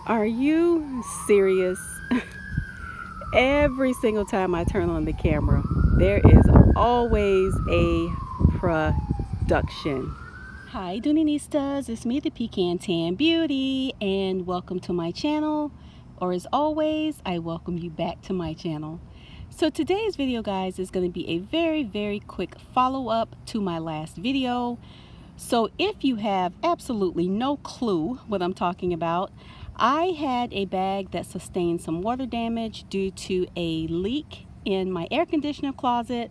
Are you serious? Every single time I turn on the camera, there is always a production. Hi Doonistas, it's me, the Pecan Tan Beauty, and welcome to my channel. Or as always, I welcome you back to my channel. So today's video, guys, is going to be a very quick follow-up to my last video. So if you have absolutely no clue what I'm talking about, I had a bag that sustained some water damage due to a leak in my air conditioner closet.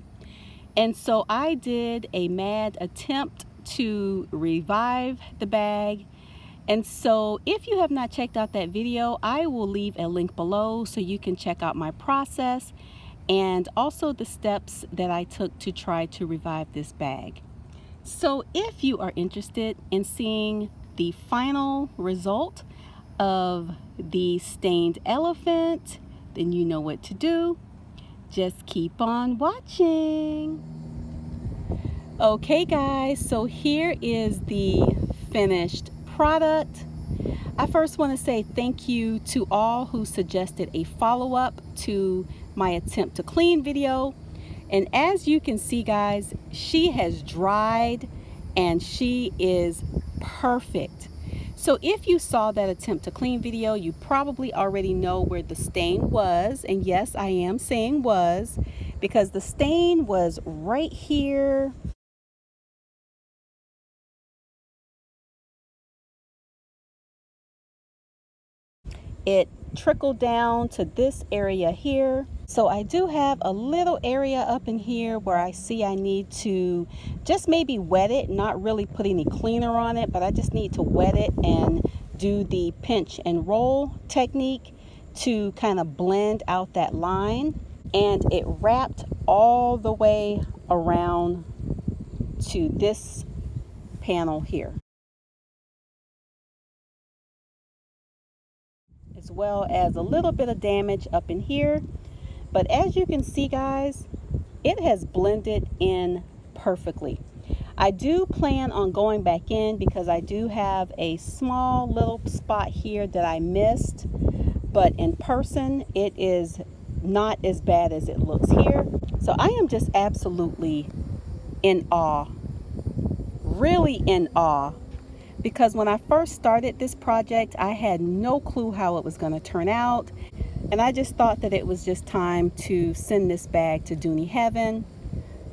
And so I did a mad attempt to revive the bag. And so if you have not checked out that video, I will leave a link below so you can check out my process and also the steps that I took to try to revive this bag. So if you are interested in seeing the final result of the stained elephant, then you know what to do. Just keep on watching. Okay guys, so here is the finished product. I first want to say thank you to all who suggested a follow-up to my attempt to clean video. And as you can see, guys, she has dried and she is perfect. So if you saw that attempt to clean video, you probably already know where the stain was. And yes, I am saying was, because the stain was right here. It trickled down to this area here. So I do have a little area up in here where I see I need to just maybe wet it, not really put any cleaner on it, but I just need to wet it and do the pinch and roll technique to kind of blend out that line. And it wrapped all the way around to this panel here, as well as a little bit of damage up in here. But as you can see, guys, it has blended in perfectly. I do plan on going back in because I do have a small little spot here that I missed, but in person it is not as bad as it looks here. So I am just absolutely in awe, really in awe, because when I first started this project, I had no clue how it was going to turn out. And I just thought that it was just time to send this bag to Dooney Heaven.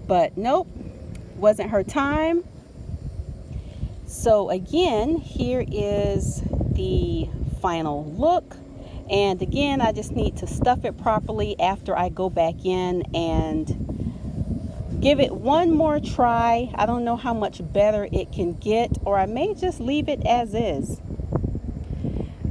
But nope, wasn't her time. So again, here is the final look. And again, I just need to stuff it properly after I go back in and give it one more try. I don't know how much better it can get, or I may just leave it as is.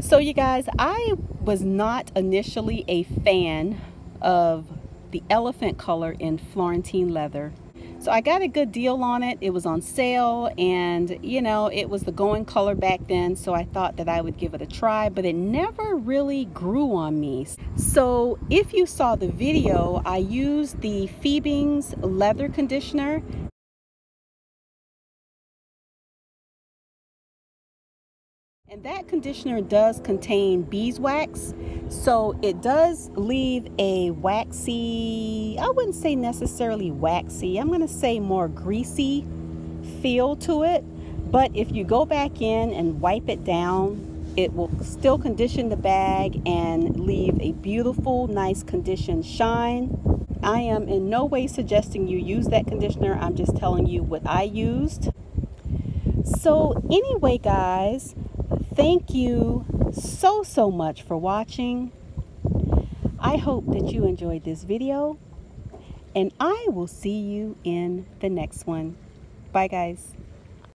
So you guys, I was not initially a fan of the elephant color in Florentine leather. So I got a good deal on it. It was on sale, and you know, it was the going color back then, so I thought that I would give it a try, but it never really grew on me. So if you saw the video, I used the Phoebe's leather conditioner. And that conditioner does contain beeswax, so it does leave a waxy, I wouldn't say necessarily waxy, I'm going to say more greasy feel to it. But if you go back in and wipe it down, it will still condition the bag and leave a beautiful, nice conditioned shine. I am in no way suggesting you use that conditioner. I'm just telling you what I used. So anyway, guys, thank you so much for watching. I hope that you enjoyed this video, and I will see you in the next one. Bye guys.